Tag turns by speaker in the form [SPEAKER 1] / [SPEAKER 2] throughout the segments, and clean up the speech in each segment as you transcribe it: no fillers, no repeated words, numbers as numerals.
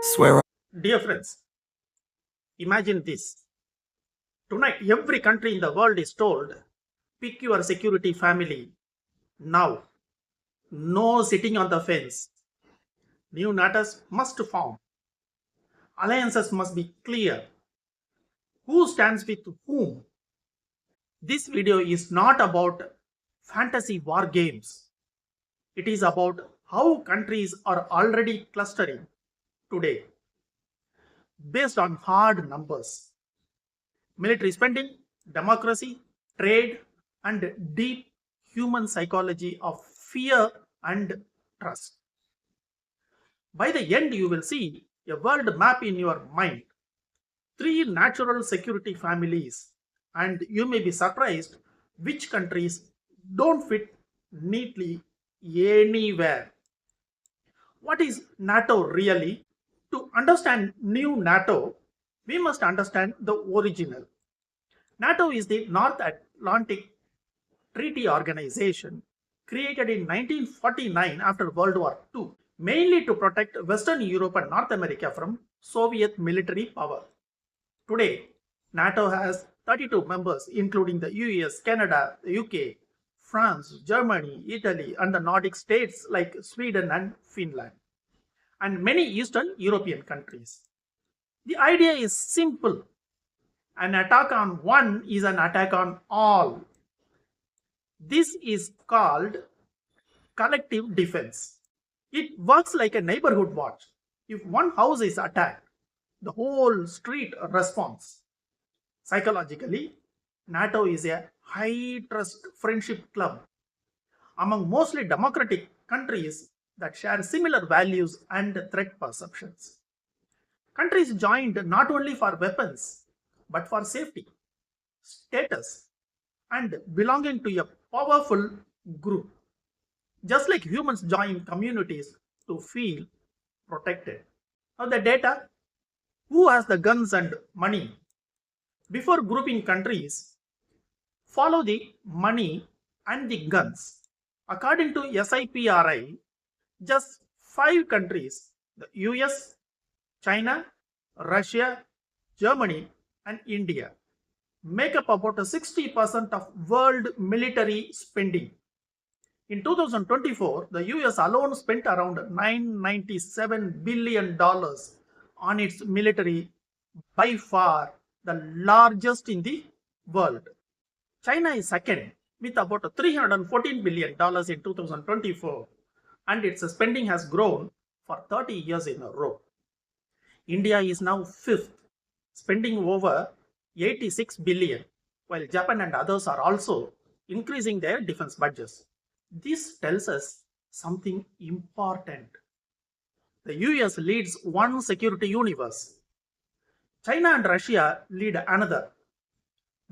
[SPEAKER 1] Swear.
[SPEAKER 2] Dear friends, imagine this. Tonight, every country in the world is told, pick your security family now. No sitting on the fence. New NATOs must form. Alliances must be clear. Who stands with whom? This video is not about fantasy war games. It is about how countries are already clustering today based on hard numbers. Military spending, democracy, trade, and deep human psychology of fear and trust. By the end, you will see a world map in your mind, three natural security families, and you may be surprised which countries don't fit neatly anywhere. What is NATO really? To understand new NATO, we must understand the original. NATO is the North Atlantic Treaty Organization created in 1949 after World War II, mainly to protect Western Europe and North America from Soviet military power. Today, NATO has 32 members, including the US, Canada, the UK, France, Germany, Italy, and the Nordic states like Sweden and Finland, and many Eastern European countries. The idea is simple: an attack on one is an attack on all. This is called collective defense. It works like a neighborhood watch. If one house is attacked, the whole street responds. Psychologically, NATO is a high trust friendship club among mostly democratic countries that share similar values and threat perceptions. Countries joined not only for weapons but for safety, status, and belonging to a powerful group. Just like humans join communities to feel protected. Now, the data: who has the guns and money? Before grouping countries, follow the money and the guns. According to SIPRI, just five countries, the US, China, Russia, Germany, and India, make up about 60% of world military spending. In 2024, the US alone spent around $997 billion on its military, by far the largest in the world. China is second with about $314 billion in 2024, and its spending has grown for 30 years in a row. India is now fifth, spending over 86 billion, while Japan and others are also increasing their defense budgets. This tells us something important. The US leads one security universe. China and Russia lead another.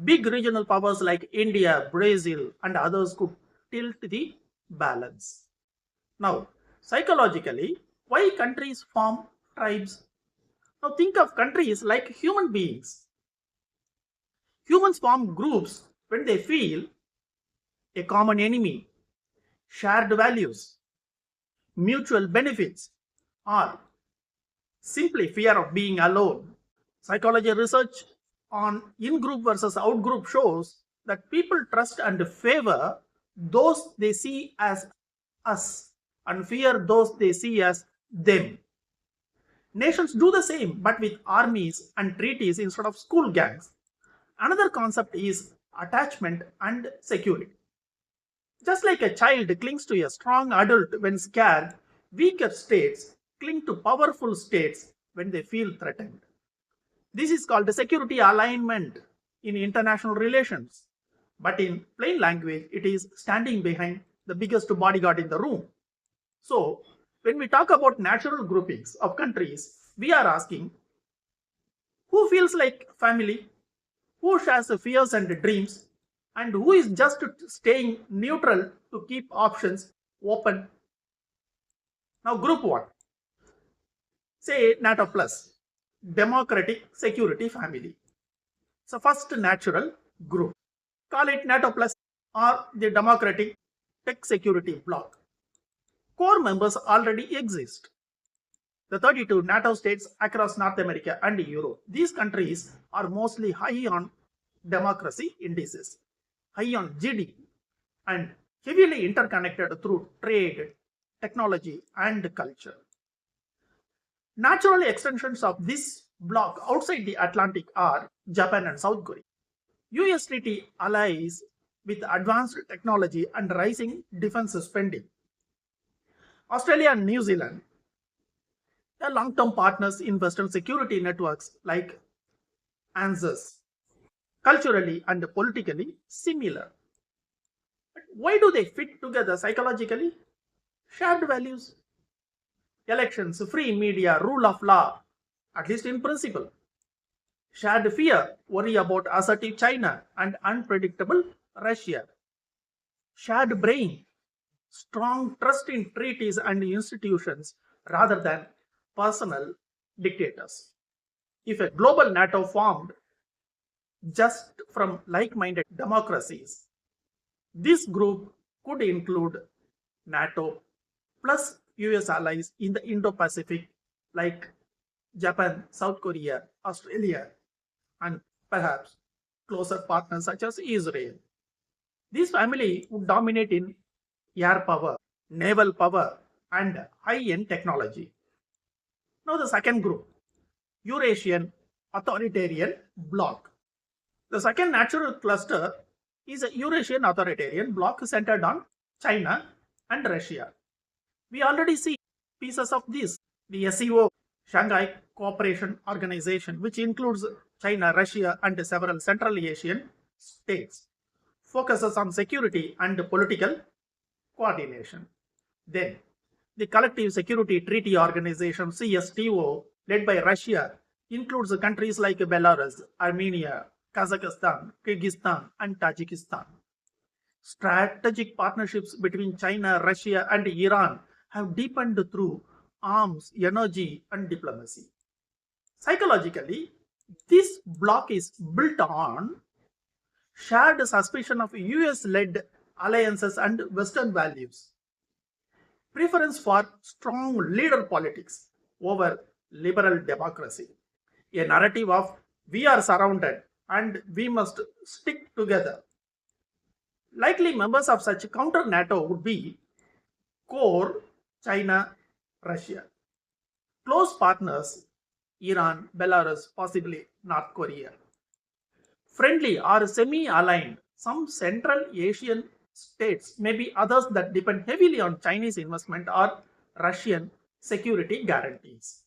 [SPEAKER 2] Big regional powers like India, Brazil, and others could tilt the balance. Now, psychologically, why countries form tribes? Now, think of countries like human beings. Humans form groups when they feel a common enemy, shared values, mutual benefits, or simply fear of being alone. Psychology research on in group versus out group shows that people trust and favor those they see as us and fear those they see as them. Nations do the same but with armies and treaties instead of school gangs. Another concept is attachment and security. Just like a child clings to a strong adult when scared, weaker states cling to powerful states when they feel threatened. This is called security alignment in international relations. But in plain language, it is standing behind the biggest bodyguard in the room. So, when we talk about natural groupings of countries, we are asking, who feels like family, who shares fears and dreams, and who is just staying neutral to keep options open. Now, group 1, say NATO Plus, Democratic Security Family. So, first natural group. Call it NATO Plus or the Democratic Tech Security Bloc. Core members already exist. the 32 NATO states across North America and Europe. These countries are mostly high on democracy indices, high on GDP, and heavily interconnected through trade, technology, and culture. Natural extensions of this bloc outside the Atlantic are Japan and South Korea. US treaty allies with advanced technology and rising defense spending. Australia and New Zealand are long-term partners in Western security networks like ANZUS, culturally and politically similar. But why do they fit together psychologically? Shared values, elections, free media, rule of law, at least in principle. Shared fear, worry about assertive China and unpredictable Russia. Shared brain, strong trust in treaties and institutions rather than personal dictators. If a global NATO formed just from like minded democracies, this group could include NATO plus US allies in the Indo Pacific like Japan, South Korea, Australia, and perhaps closer partners such as Israel. This family would dominate in air power, naval power, and high end technology. Now, the second group, Eurasian Authoritarian Bloc. The second natural cluster is a Eurasian Authoritarian Bloc centered on China and Russia. We already see pieces of this. The SCO, Shanghai Cooperation Organization, which includes China, Russia, and several Central Asian states, focuses on security and political coordination. Then, the Collective Security Treaty Organization, CSTO, led by Russia, includes countries like Belarus, Armenia, Kazakhstan, Kyrgyzstan, and Tajikistan. Strategic partnerships between China, Russia, and Iran have deepened through arms, energy, and diplomacy. Psychologically, this bloc is built on shared suspicion of US led alliances and Western values, preference for strong leader politics over liberal democracy, a narrative of we are surrounded and we must stick together. Likely members of such counter NATO would be core China, Russia. Close partners Iran, Belarus, possibly North Korea. Friendly or semi aligned, some Central Asian states, maybe others that depend heavily on Chinese investment or Russian security guarantees.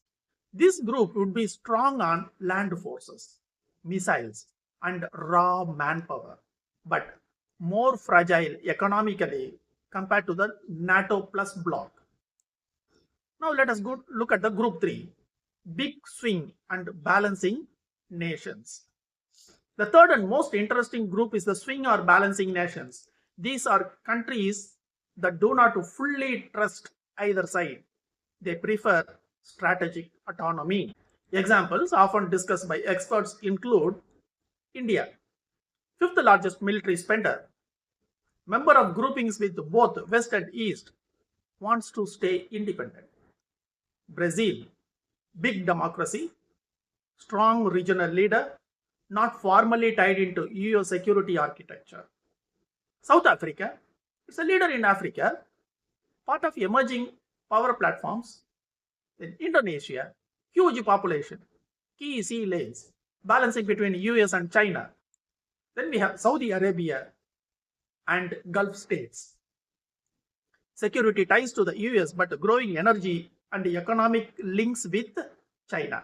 [SPEAKER 2] This group would be strong on land forces, missiles, and raw manpower, but more fragile economically compared to the NATO plus bloc. Now let us go look at the group 3, big swing and balancing nations. The third and most interesting group is the swing or balancing nations. These are countries that do not fully trust either side. They prefer strategic autonomy. Examples often discussed by experts include India, fifth largest military spender, member of groupings with both West and East, wants to stay independent. Brazil, big democracy, strong regional leader, not formally tied into EU security architecture. South Africa, it's a leader in Africa, part of emerging power platforms. Then Indonesia, huge population, key sea lanes, balancing between US and China. Then we have Saudi Arabia and Gulf states. Security ties to the US but growing energy and economic links with China.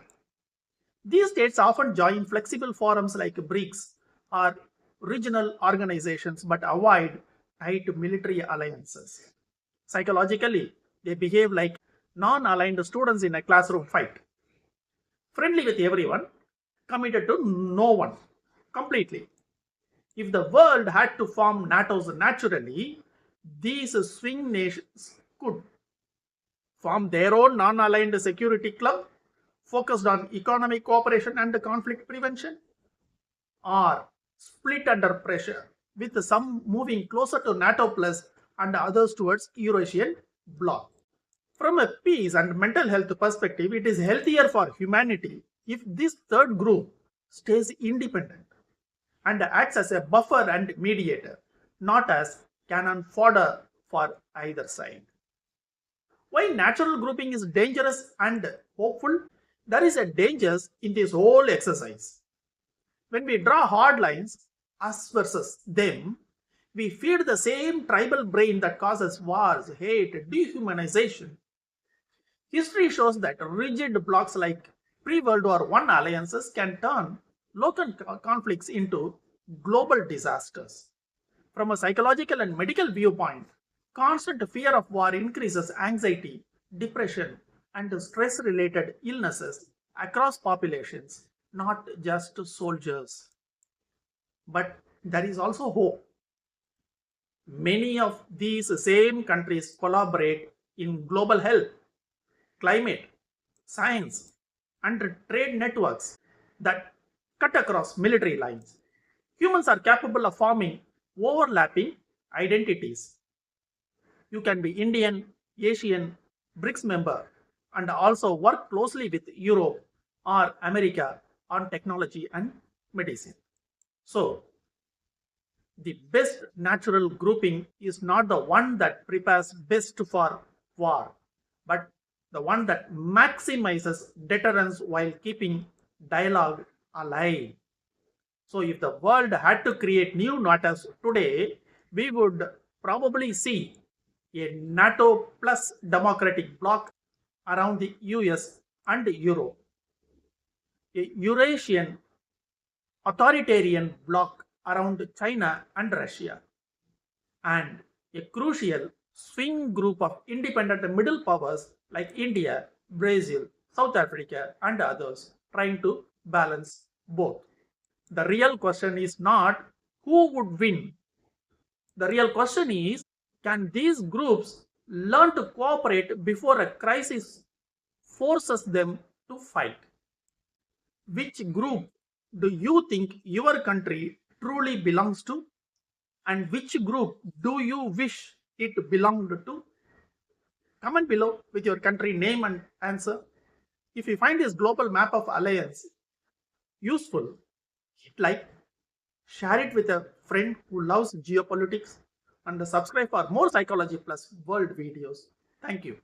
[SPEAKER 2] These states often join flexible forums like BRICS or regional organizations but avoid tight military alliances. Psychologically, they behave like non aligned students in a classroom fight. Friendly with everyone, committed to no one completely. If the world had to form NATOs naturally, these swing nations could form their own non aligned security club focused on economic cooperation and conflict prevention, or split under pressure, with some moving closer to NATO plus and others towards Eurasian bloc. From a peace and mental health perspective, it is healthier for humanity if this third group stays independent and acts as a buffer and mediator, not as cannon fodder for either side. Why natural grouping is dangerous and hopeful? There is a danger in this whole exercise. When we draw hard lines, us versus them, we feed the same tribal brain that causes wars, hate, dehumanization. History shows that rigid blocks like pre-World War I alliances can turn local conflicts into global disasters. From a psychological and medical viewpoint, constant fear of war increases anxiety, depression, and stress related illnesses across populations, not just soldiers. But there is also hope. Many of these same countries collaborate in global health, climate, science, and trade networks that cut across military lines. Humans are capable of forming overlapping identities. You can be Indian, Asian, BRICS member, and also work closely with Europe or America on technology and medicine. So, the best natural grouping is not the one that prepares best for war, but the one that maximizes deterrence while keeping dialogue alive. So, if the world had to create new NATOs today, we would probably see a NATO plus democratic bloc around the US and Europe, a Eurasian authoritarian bloc around China and Russia, and a crucial swing group of independent middle powers like India, Brazil, South Africa, and others trying to balance both. The real question is not who would win. The real question is, can these groups learn to cooperate before a crisis forces them to fight? Which group do you think your country truly belongs to? And which group do you wish it belonged to? Comment below with your country name and answer. If you find this global map of alliance useful, hit like, share it with a friend who loves geopolitics, and subscribe for more Psychology Plus World videos. Thank you.